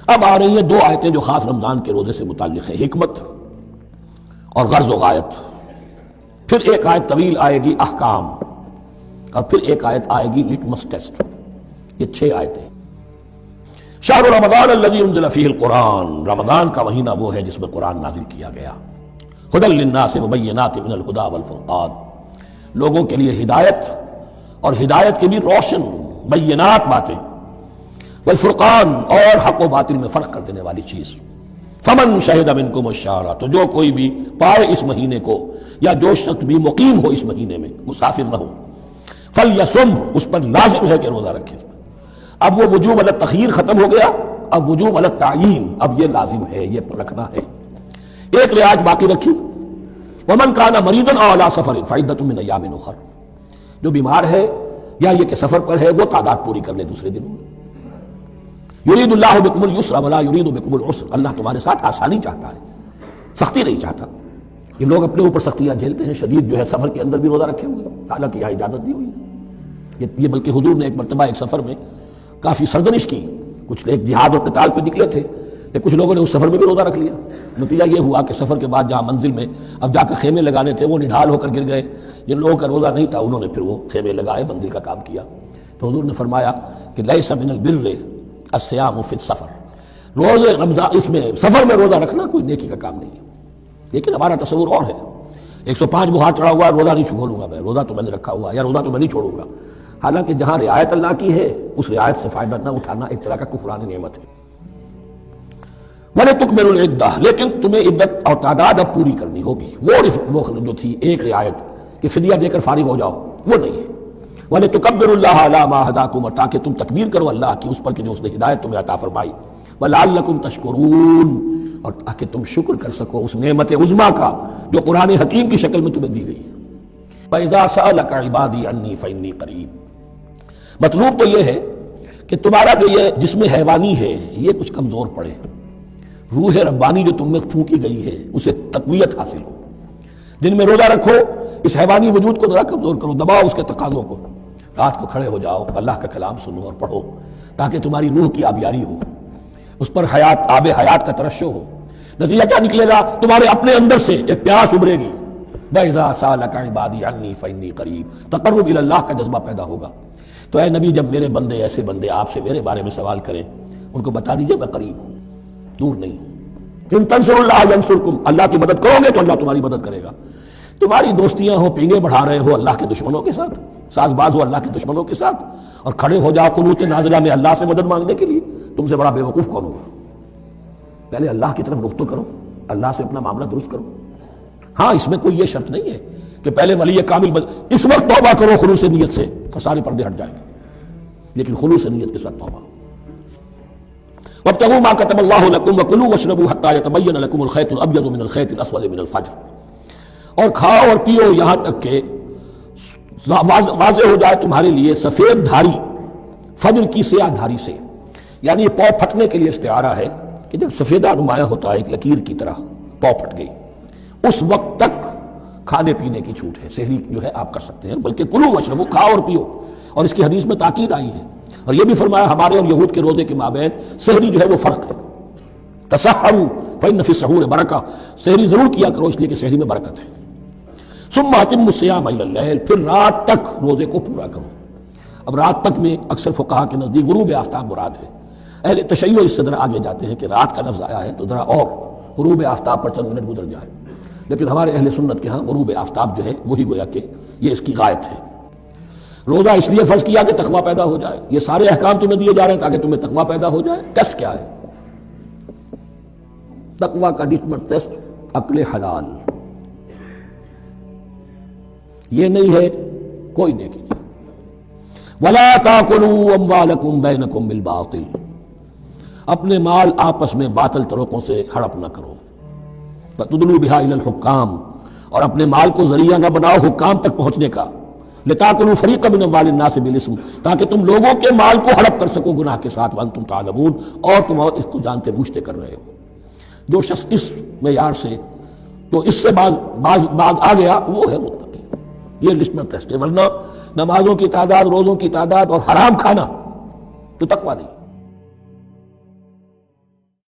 اب آ رہی ہیں دو آیتیں جو خاص رمضان کے روزے سے متعلق ہیں، حکمت اور غرض و غایت. پھر ایک آیت طویل آئے گی احکام، اور پھر ایک آیت آئے گی لٹمس ٹیسٹ. یہ 6 آیتیں. شہر رمضان الذی انزل فیہ القرآن، رمضان کا مہینہ وہ ہے جس میں قرآن نازل کیا گیا. ھدی للناس وبینات من الھدی والفرقان، لوگوں کے لیے ہدایت اور ہدایت کی بھی روشن بینات باتیں، والفرقان اور حق و باطل میں فرق کر دینے والی چیز. فمن شہد منکم الشہر، تو جو کوئی بھی پائے اس مہینے کو، یا جو شخص بھی مقیم ہو اس مہینے میں، مسافر نہ ہو، فلیصم، اس پر لازم ہے کہ روزہ رکھے. اب وہ وجوب علی التخییر ختم ہو گیا، اب وجوب علی التعیین، اب یہ لازم ہے، یہ رکھنا ہے. ایک رعایت باقی رکھی، ومن کان مریضا او علی سفر فعدۃ من ایام اخر، جو بیمار ہے یا یہ کہ سفر پر ہے وہ تعداد پوری کر لے دوسرے دنوں میں. یرید اللہ بکم الیسر ولا یرید بکم العسر، اللہ تمہارے ساتھ آسانی چاہتا ہے، سختی نہیں چاہتا. یہ لوگ اپنے اوپر سختیاں جھیلتے ہیں، شدید جو ہے سفر کے اندر بھی روزہ رکھے ہوئے، حالانکہ یہاں اجازت دی ہوئی ہے. یہ بلکہ حضور نے ایک مرتبہ ایک سفر میں کافی سرزنش کی، کچھ ایک جہاد اور قتال پہ نکلے تھے، لیکن کچھ لوگوں نے اس سفر میں بھی روزہ رکھ لیا. نتیجہ یہ ہوا کہ سفر کے بعد جہاں منزل میں اب جا کر خیمے لگانے تھے وہ نڈھال ہو کر گر گئے. جن لوگوں کا روزہ نہیں تھا انہوں نے پھر وہ خیمے لگائے، منزل کا کام کیا. تو حضور نے فرمایا کہ لیس من البر الصیام فی السفر، روزے رمضان اس میں سفر میں روزہ رکھنا کوئی نیکی کا کام نہیں ہے. لیکن ہمارا تصور اور ہے، 105 بخار چڑھا ہوا ہے، روزہ نہیں چھوڑوں گا میں، روزہ تو میں نے رکھا ہوا ہے، یا روزہ تو میں نہیں چھوڑوں گا. حالانکہ جہاں رعایت اللہ کی ہے اس رعایت سے فائدہ نہ اٹھانا ایک طرح کا کفران نعمت ہے. وَلِتُكْمِلُوا الْعِدَّةَ، لیکن تمہیں عدت اور تعداد اب پوری کرنی ہوگی. وہ جو تھی ایک رعایت کہ فدیہ دے کر فارغ ہو جاؤ، وہ نہیں ہے. وَلِتُكَبِّرُوا اللَّهَ عَلَىٰ مَا هَدَاكُمْ، اور تاکہ تم تکبیر کرو اللہ کی اس پر کہ جو اس نے ہدایت تمہیں عطا فرمائی. وَلَعَلَّكُمْ تَشْكُرُونَ، اور تاکہ تم شکر کر سکو اس نعمت عظمیٰ کا جو قرآن حکیم کی شکل میں تمہیں دی گئی. فَإِذَا سَأَلَكَ عِبَادِي عَنِّي فَإِنِّي قَرِيبٌ، مطلوب تو یہ ہے کہ تمہارا جو یہ جسم حیوانی ہے یہ کچھ کمزور پڑے، روح ربانی جو تم میں پھونکی گئی ہے اسے تقویت حاصل ہو. دن میں روزہ رکھو، اس حیوانی وجود کو ذرا کمزور کرو، دباؤ اس کے تقاضوں کو. رات کو کھڑے ہو جاؤ، اللہ کا کلام سنو اور پڑھو تاکہ تمہاری روح کی آبیاری ہو، اس پر حیات آب حیات کا ترشح ہو. نتیجہ کیا نکلے گا؟ تمہارے اپنے اندر سے ایک پیاس ابھرے گی. وَإِذَا سَأَلَكَ عِبَادِي عَنِّي فَإِنِّي قَرِيبٌ، تقرب الی اللہ کا جذبہ پیدا ہوگا. تو اے نبی جب میرے بندے ایسے بندے آپ سے میرے بارے میں سوال کریں ان کو بتا دیجئے میں قریب ہوں، دور نہیں ہوں. ان تنصروا اللہ ینصرکم، اللہ کی مدد کرو گے تو اللہ تمہاری مدد کرے گا. تمہاری دوستیاں ہو، پینگے بڑھا رہے ہو اللہ کے دشمنوں کے ساتھ، ساز باز ہو اللہ کے دشمنوں کے ساتھ، اور کھڑے ہو جاؤ قنوت نازلہ میں اللہ سے مدد مانگنے کے لیے، تم سے بڑا بے وقوف کون ہوگا؟ پہلے اللہ کی طرف رخ تو کرو، اللہ سے اپنا معاملہ درست کرو. ہاں اس میں کوئی یہ شرط نہیں ہے کہ پہلے ولی کامل اس وقت توبہ کرو خلوص نیت سے تو سارے پردے ہٹ جائیں گے، لیکن خلوص نیت کے ساتھ توبہ. وابتغوا ما كتب الله لكم وكلوا واشربوا حتى يتبين لكم الخيط الابيض من الخيط الاسود من الفجر، اور کھاؤ اور پیو یہاں تک کہ واضح ہو جائے تمہارے لیے سفید دھاری فجر کی سیاہ دھاری سے. یعنی یہ پاؤں پھٹنے کے لیے استعارہ ہے کہ جب سفیدہ نمایاں ہوتا ہے ایک لکیر کی طرح، پاؤں پھٹ گئی، اس وقت تک کھانے پینے کی چھوٹ ہے. سحری جو ہے آپ کر سکتے ہیں، بلکہ کلوا واشربوا، کھاؤ اور پیو. اور اس کی حدیث میں تاکید آئی ہے، اور یہ بھی فرمایا ہمارے اور یہود کے روزے کے مابین سحری جو ہے وہ فرق ہے. تسحروا فإن فی السحور برکہ، سحری ضرور کیا کرو اس لیے کہ سحری میں برکت ہے. ثم اتموا الصیام الی اللیل، پھر رات تک روزے کو پورا کرو. اب رات تک میں اکثر فقہا کے نزدیک غروب آفتاب مراد ہے. اہل تشیع اس سے ذرا آگے جاتے ہیں کہ رات کا لفظ آیا ہے تو ذرا اور غروب آفتاب پر چند منٹ گزر جائے، لیکن ہمارے اہل سنت کے ہاں غروب آفتاب جو ہے وہی گویا کہ یہ اس کی غایت ہے. روزہ اس لیے فرض کیا کہ تقویٰ پیدا ہو جائے. یہ سارے احکام تمہیں دیے جا رہے ہیں تاکہ تمہیں تقویٰ پیدا ہو جائے. ٹیسٹ کیا ہے؟ تقویٰ کا لٹمس ٹیسٹ عقل حلال. یہ نہیں ہے کوئی نیکی نہیں. وَلَا تَأْكُلُوا أَمْوَالَكُمْ بَيْنَكُمْ بِالْبَاطِلِ، اپنے مال آپس میں باطل طریقوں سے ہڑپ نہ کرو. تَتُدْلُوا بِهَا إِلَى الْحُكَّامِ، اور اپنے مال کو ذریعہ نہ بناؤ حکام تک پہنچنے کا. لِتَأْكُلُوا فَرِيقًا مِنْ أَمْوَالِ النَّاسِ بِالْإِثْمِ، تاکہ تم لوگوں کے مال کو ہڑپ کر سکو گناہ کے ساتھ. وَأَنْتُمْ تَعْلَمُونَ، اور تم اس کو جانتے بوجھتے کر رہے ہو. جو شخص اس معیار سے تو اس سے باز آ گیا وہ ہے متقی. یہ لسٹ میں ٹیسٹ ہے. ورنہ نمازوں کی تعداد، روزوں کی تعداد اور حرام کھانا تو تقویٰ نہیں.